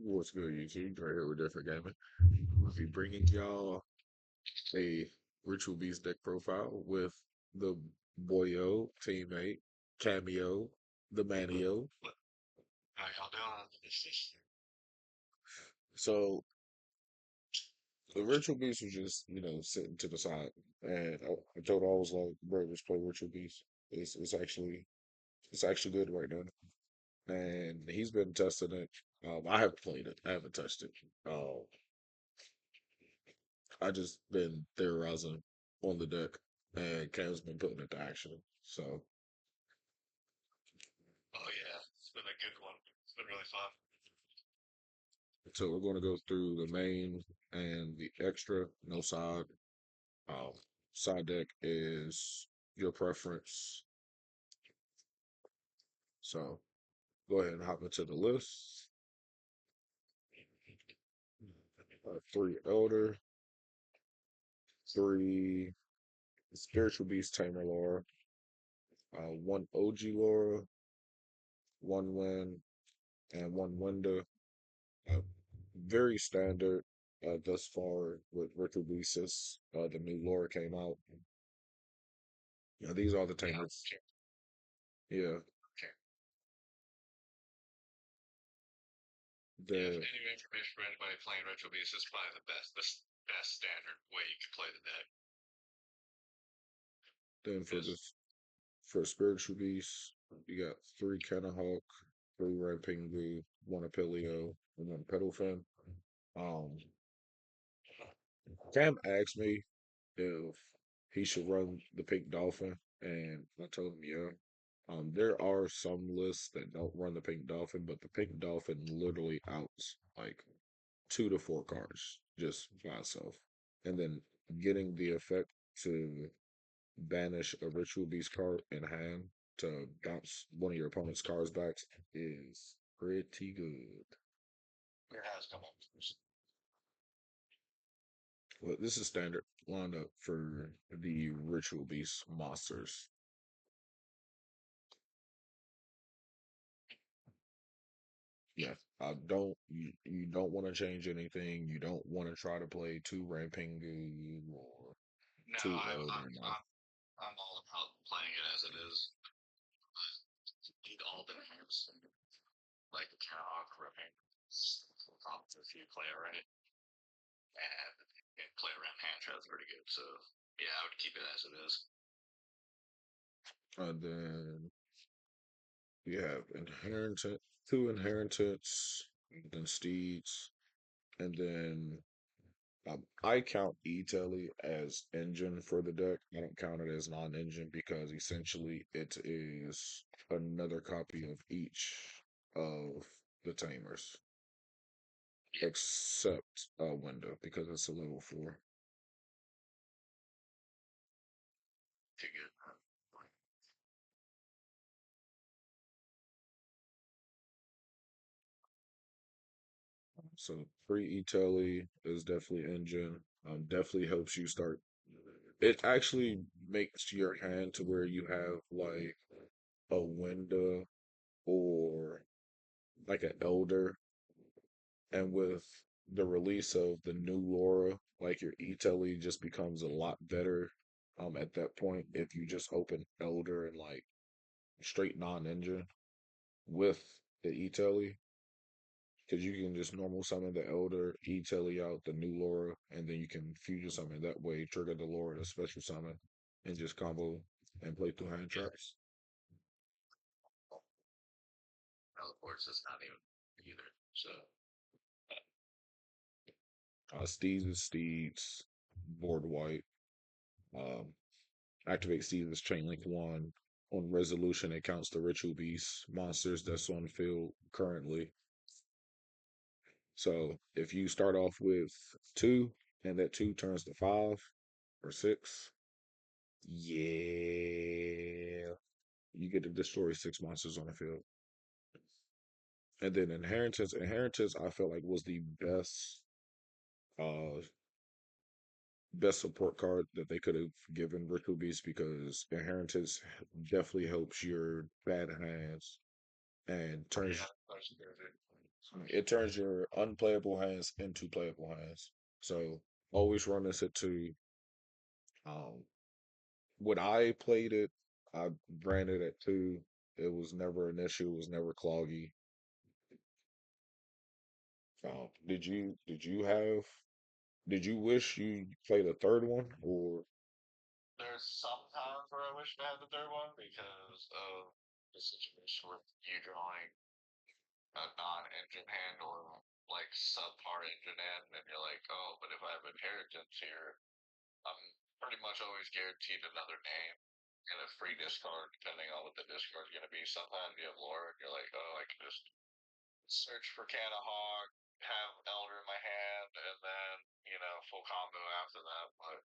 What's good, YouTube? Right here with Different Gaming. I'll be bringing y'all a Ritual Beast deck profile with the boyo, teammate, cameo, the manio. How y'all doing? So the Ritual Beast was just, sitting to the side. And I told her, I was like, bro, just play Ritual Beast. It's actually good right now. And he's been testing it. I haven't played it. I haven't touched it. Um, I just been theorizing on the deck, and Cam's been putting it to action. So, Oh yeah, it's been a good one. It's been really fun. so we're going to go through the main and the extra. No side. Um, Side deck is your preference. So go ahead and hop into the list. Three Elder, three Spiritual Beast Tamer Laura, one OG Laura, one Win, and one Winda. Uh, Very standard thus far with Richard Reese's. The new lore came out. These are the Yeah, tamers. Yeah, okay. Yeah, if the any information for anybody playing Retro Beast is probably the best standard way you can play the deck. then for Because this for spiritual beast, you got three Hawk, three Red Pingu, one Apilio, and one Petalfin. Um, Cam asked me if he should run the Pink Dolphin, and I told him yeah. There are some lists that don't run the Pink Dolphin, but the Pink Dolphin literally outs like 2 to 4 cards just by itself. And then getting the effect to banish a Ritual Beast card in hand to bounce one of your opponent's cards back is pretty good. there has come up. Well, this is standard lineup for the Ritual Beast monsters. Yeah, I don't. You don't want to change anything. You don't want to try to play two Rampingu or No, two Elder. No. I'm all about playing it as it is. Need all the names like Cowok, Ripping, if you play it right, and play around hand trap's pretty good. So yeah, I would keep it as it is. And then you have inheritance, two inheritance, then steeds, and then I count E-Telly as engine for the deck. I don't count it as non-engine because essentially it is another copy of each of the tamers, except Window because it's a level 4. Too good. So free E-Telly is definitely engine. Definitely helps you start. It actually makes your hand to where you have like a window or like an elder, and with the release of the new Laura, like your E-Telly just becomes a lot better. At that point, if you just open elder and like straight non-engine with the E-Telly, because you can just normal summon the elder, E-Telly out the new Laura, and then you can fusion summon that way, trigger the Laura to special summon, and just combo and play through hand Yeah, traps. teleports is not even either. So Steeds is Steeds, board white. Um, Activate Steeds as Chain Link 1. On resolution, it counts the Ritual Beast monsters that's on the field currently. So if you start off with 2 and that 2 turns to 5 or 6, yeah, you get to destroy 6 monsters on the field. And then Inheritance, I felt like was the uh best support card that they could have given Ritual Beast because Inheritance definitely helps your bad hands and oh turns yeah, that's good. It turns your unplayable hands into playable hands. So always run this at two. Um, when I played it, I ran it at two. It was never an issue. It was never cloggy. Did you wish you played a third one or There's some times where I wish I had the third one because of the situation with you drawing a non-engine hand or like subpar engine hand, and you're like, oh, but if I have inheritance here, I'm pretty much always guaranteed another name and a free discard, depending on what the discard's going to be. Sometimes you have lore, and you're like, oh, I can just search for Canahawk, have Elder in my hand, and then, full combo after that. But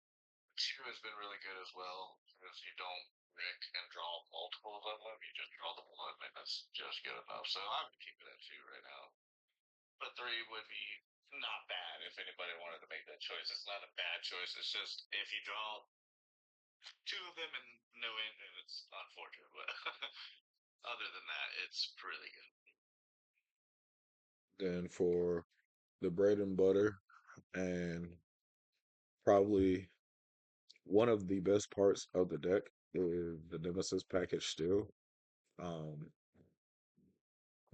two has been really good as well because you don't rick and draw multiples of them. You just draw the one, and that's just good enough. So I would keep it at two right now. But three would be not bad if anybody wanted to make that choice. It's not a bad choice. It's just if you draw two of them and no engine, it's unfortunate. But other than that, it's really good. then for the bread and butter and probably one of the best parts of the deck is the Nemesis package still. Um,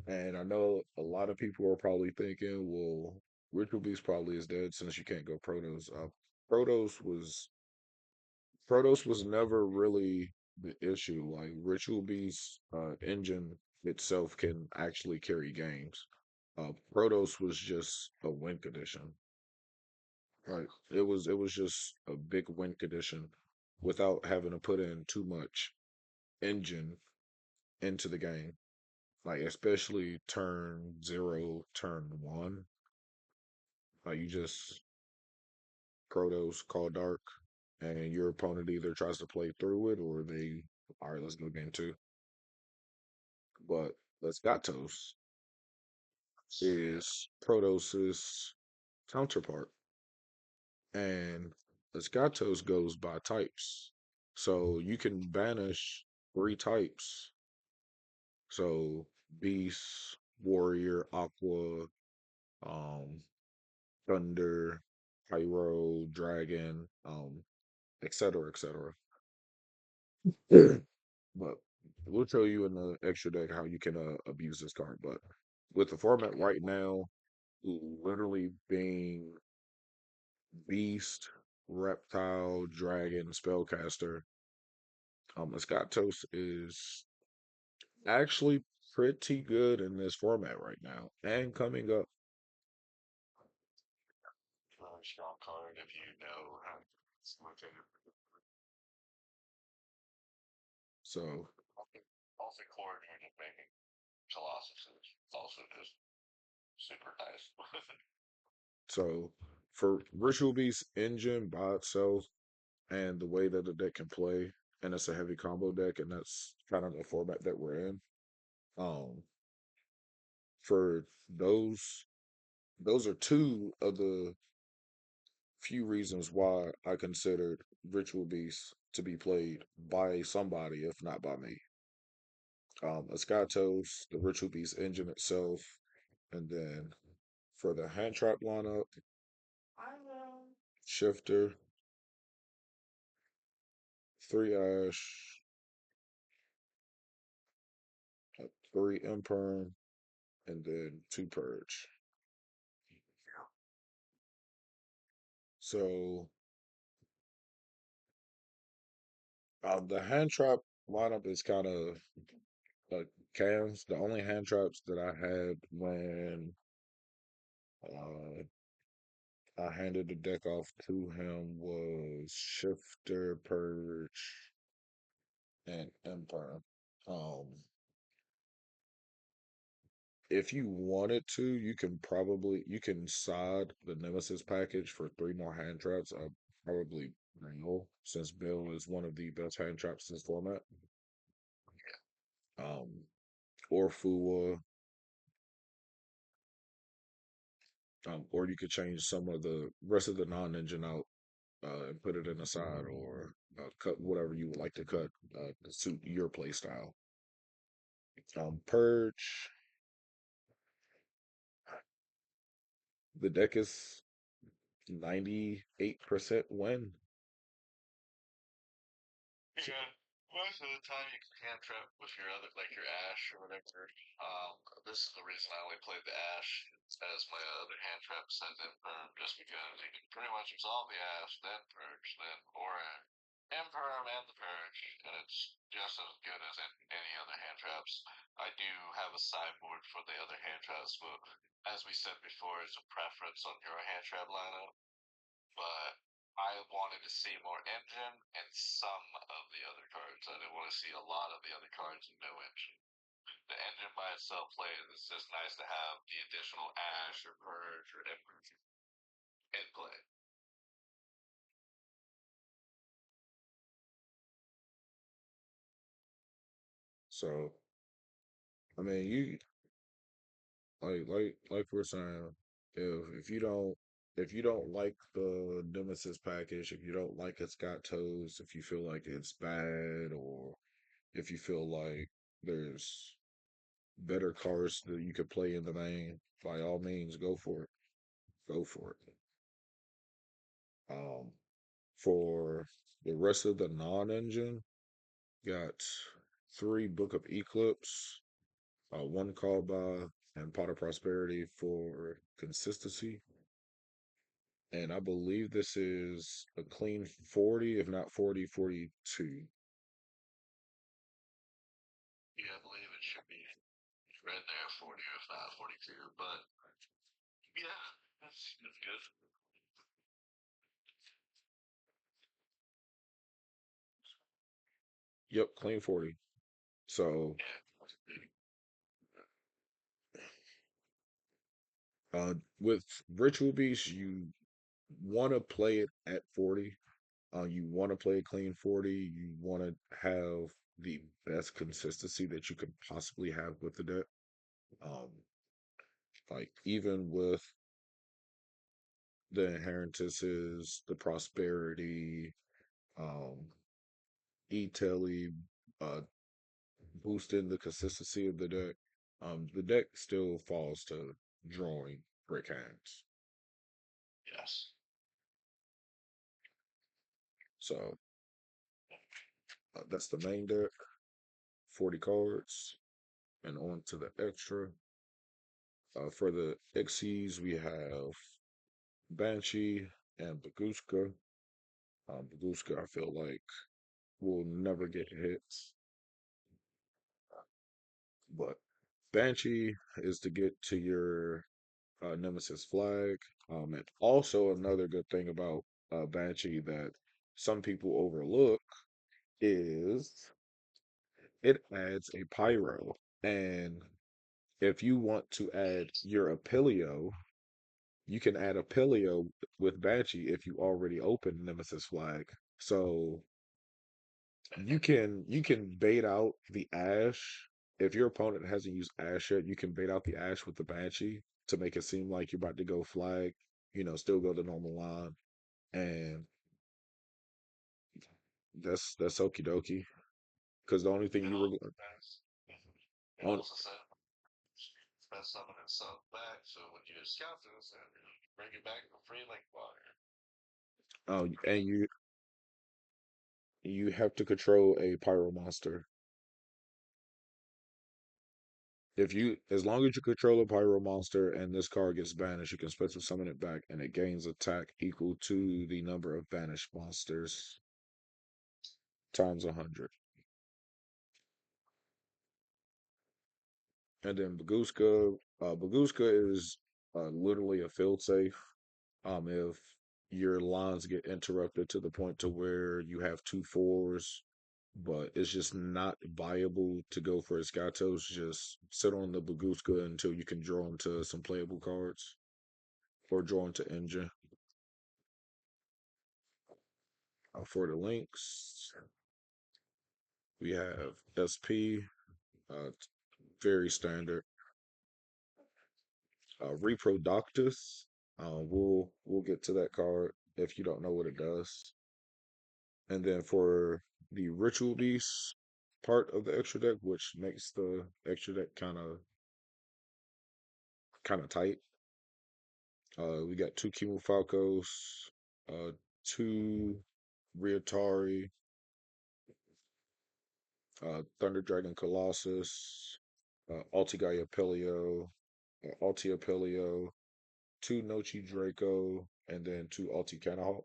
and I know a lot of people are probably thinking, well, Ritual Beast probably is dead since you can't go Protos. Protos was Protos was never really the issue. Like Ritual Beast engine itself can actually carry games. Protos was just a win condition. Right. It was just a big win condition without having to put in too much engine into the game. Like especially turn zero, turn one. Like you just Protos call dark and your opponent either tries to play through it or they all right, let's go game two. But Let's Gatos is Protos's counterpart. And Let's Gatos goes by types. So you can banish three types. So Beast, Warrior, Aqua, um, Thunder, Pyro, Dragon, etc., etc. But we'll show you in the extra deck how you can abuse this card. But with the format right now, literally being Beast, Reptile, Dragon, Spellcaster, Escatos is actually pretty good in this format right now and coming up. Really strong card if you know how to look at it. So, Also, coordinated making Colossus is also just super nice. so for Ritual Beast engine by itself and the way that the deck can play, and it's a heavy combo deck, and that's kind of the format that we're in. Um, for those are two of the few reasons why I considered Ritual Beast to be played by somebody, if not by me. Escatos, the Ritual Beast engine itself, and then for the hand trap lineup, Shifter, three Ash, three Imperm, and then two Purge. So the hand trap lineup is kind of cams. The only hand traps that I had when uh, I handed the deck off to him was Shifter, Purge, and Imperm. Um, if you wanted to, you can side the Nemesis package for three more hand traps. I probably Bill, since Bill is one of the best hand traps in this format. Um, or Fua, or you could change some of the rest of the non-engine out and put it in the side, or cut whatever you would like to cut to suit your play style. Purge, The deck is 98% win. Yeah, most of the time you can hand trap with your other, like your Ash or whatever. This is the reason I only played the Ash as my other hand trap set in Perm, just because you can pretty much resolve the Ash, then Purge, then Aura, and Perm and the Purge, and it's just as good as any other hand traps. I do have a sideboard for the other hand traps, but as we said before, it's a preference on your hand trap lineup, but I wanted to see more engine and some of the other cards. I didn't want to see a lot of the other cards and no engine. The engine by itself plays. It's just nice to have the additional Ash or Purge or Ember in play. So, I mean, you like we're saying, if you don't like the Nemesis package, if you don't like it's got toes, if you feel like it's bad, or if you feel like there's better cards that you could play in the main, by all means, go for it. Go for it. Um, for the rest of the non-engine, got three Book of Eclipse, one called by and Pot of Prosperity for consistency. And I believe this is a clean 40, if not 40, 42. Yeah, I believe it should be right there, 40 if not 42. But yeah, that's good. Yep, clean 40. So, Yeah, with Ritual Beast, you want to play it at 40. You want to play a clean 40. You want to have the best consistency that you could possibly have with the deck. Um, like even with the inheritances, the prosperity, um, e-telly, uh, boosting the consistency of the deck still falls to drawing brick hands. yes. So that's the main deck, 40 cards, and on to the extra. For the Xyz, we have Banshee and Baguska. Baguska, I feel like, will never get hits, but Banshee is to get to your Nemesis flag. And also another good thing about Banshee that some people overlook is it adds a pyro. And if you want to add your Apilio, you can add Apilio with Banshee if you already open Nemesis flag. So you can bait out the Ash. If your opponent hasn't used Ash yet, you can bait out the Ash with the Banshee to make it seem like you're about to go flag, still go the normal line. And that's okie dokie. Because the only thing It you all were depends. It on also said spend some of itself back, so when you scout this, you bring it back for free like water. and you have to control a pyro monster. If you as long as you control a pyro monster and this card gets banished, you can special summon it back and it gains attack equal to the number of banished monsters times 100. And then Baguska is literally a field safe. If your lines get interrupted to the point to where you have two fours, but it's just not viable to go for Escatos, just sit on the Baguska until you can draw into some playable cards or draw into engine. For the links, we have SP, very standard. Reproductus. We'll get to that card if you don't know what it does. And then for the Ritual Beast part of the extra deck, which makes the extra deck kind of tight. We got two Kimu Falcos, two Riotari, Thunder Dragon Colossus, Altigaya Pelio, Altia Pelio, two Nochi Draco, and then two Alti Canahawk.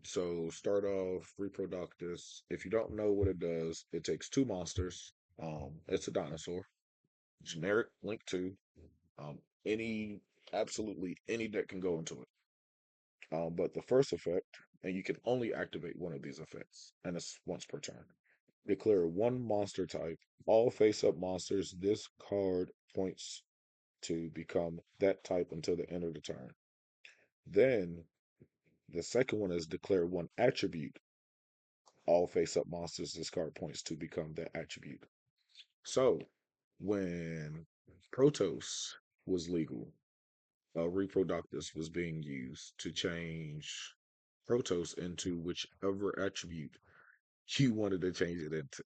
So start off Reproductus. If you don't know what it does, it takes two monsters. It's a dinosaur, generic Link 2. Any absolutely any deck can go into it. But the first effect, and you can only activate one of these effects, and it's once per turn. Declare one monster type. All face-up monsters this card points to become that type until the end of the turn. Then the second one is declare one attribute. All face-up monsters this card points to become that attribute. So when Protoss was legal, Reproductus was being used to change Protoss into whichever attribute you wanted to change it into.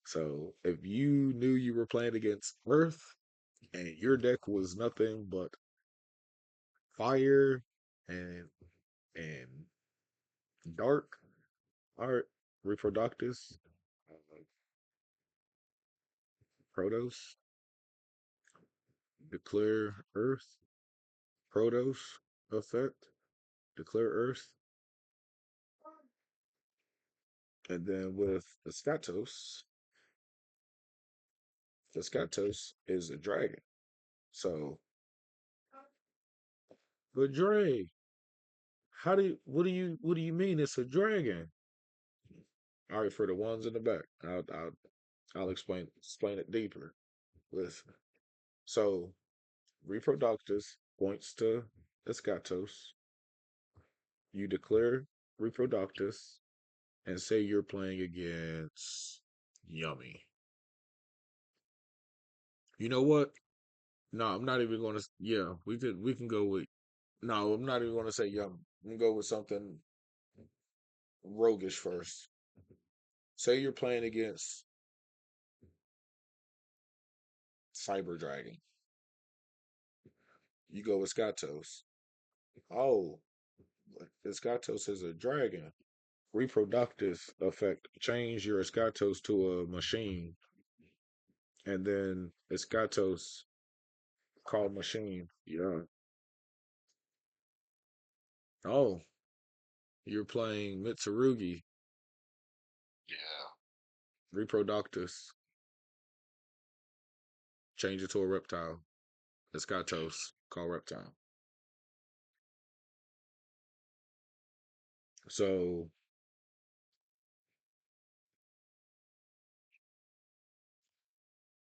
So if you knew you were playing against Earth and your deck was nothing but fire and and dark, all right, Reproductus, uh, Protoss, declare Earth, Protoss effect, declare Earth, and then with the Scatos is a dragon. So, but Dre, what do you mean it's a dragon? All right, for the ones in the back, I'll explain it deeper. Listen. So, Reproductus points to Escatos. You declare Reproductus and say you're playing against Yummy. You know what? No, I'm not even going to. Yeah, we can go with. No, I'm not even going to say Yummy. I'm gonna go with something roguish first. Say you're playing against Cyber Dragon. You go with Skatos. Oh, Skatos is a dragon. Reproductive effect. Change your Skatos to a machine, and then Skatos called machine. Yeah. Oh, you're playing Mitsurugi. Yeah. Reproductus. Change it to a reptile. Skatos called reptile. So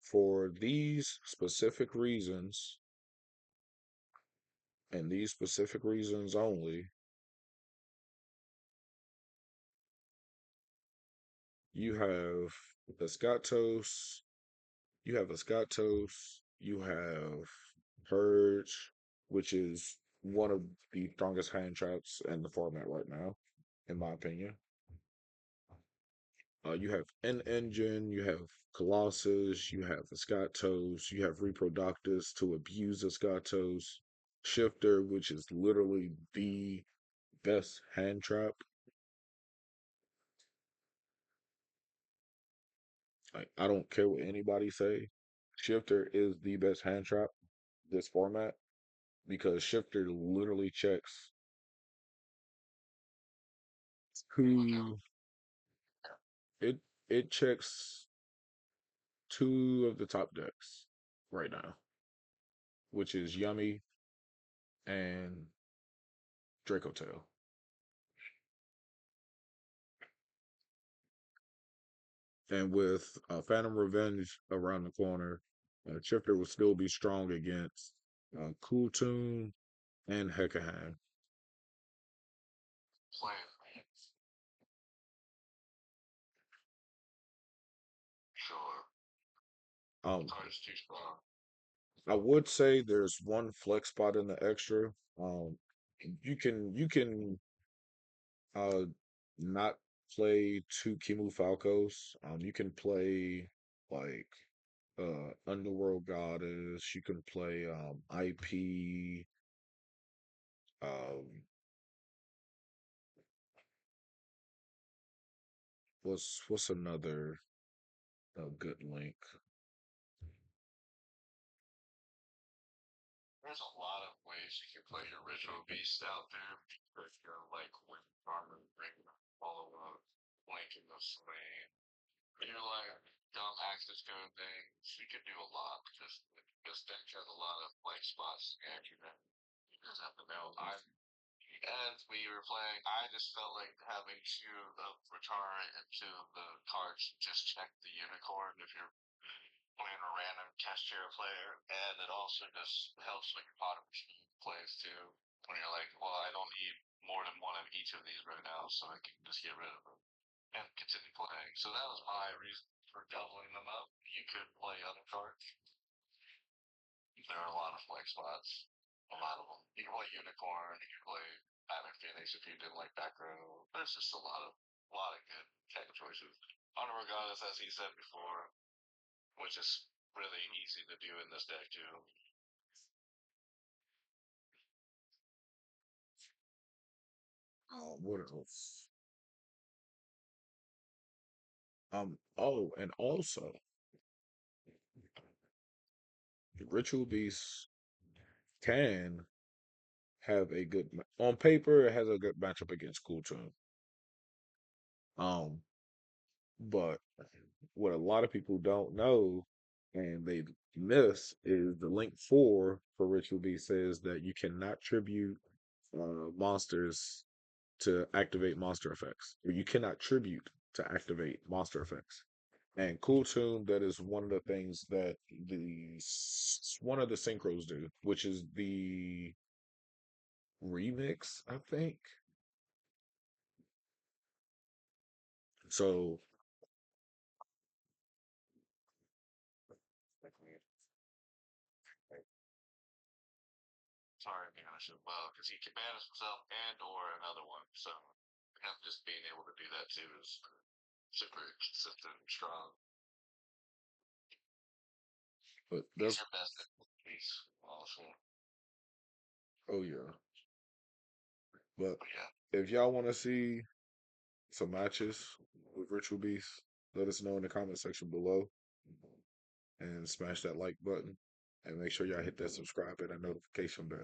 for these specific reasons and these specific reasons only, you have the Skatos, you have a Skatos, you have Purge, which is one of the strongest hand traps in the format right now, in my opinion. You have N Engine, you have Colossus, you have the Skatos, you have Reproductus to abuse the Skatos, Shifter, which is literally the best hand trap. Like, I don't care what anybody say. Shifter is the best hand trap this format because Shifter literally checks Okay. two it it checks two of the top decks right now, which is Yummy and Draco Tail. And with Phantom Revenge around the corner, Shifter will still be strong against Cool Tune and Hekahan. Playing. Sure. Um, Card is too strong. I would say there's one flex spot in the extra. Um, you can uh not play two Kimu Falcos. You can play like Underworld Goddess. You can play IP. Um, what's another good link? There's a lot of ways you can play your ritual beast out there. If you're like with farmer bring follow up, link in the swing. You're like dumb access code things. You can do a lot because this deck has a lot of like spots and you just have to know. As we were playing, I just felt like having two of Retara and two of the cards just check the unicorn if you're playing a random cast hero player, and it also just helps with your pot machine plays too. When you're like, well, I don't need more than one of each of these right now, so I can just get rid of them and continue playing. So that was my reason for doubling them up. You could play other cards. There are a lot of flex spots. A lot of them. You can play Unicorn. You can play Batman Phoenix if you didn't like back row. There's just a lot of good tech choices. Honor Goddess, as he said before, which is really easy to do in this deck too. What else? Oh, and also Ritual Beast can have a good on paper. It has a good matchup against Cool Tune. Um, but what a lot of people don't know and they miss is the link for Ritual Beast says that you cannot tribute monsters to activate monster effects, or you cannot tribute to activate monster effects. And Cool Tune, that is one of the things that one of the synchros do, which is the remix, I think. So, Sorry, man, I should well because he can manage himself and or another one. So him just being able to do that too is super consistent and strong. but He's that's your best at piece, honestly. oh yeah. But But yeah, if y'all want to see some matches with Ritual Beast, let us know in the comment section below and smash that like button and make sure y'all hit that subscribe and that notification bell.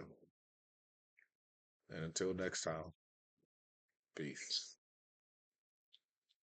And until next time, peace.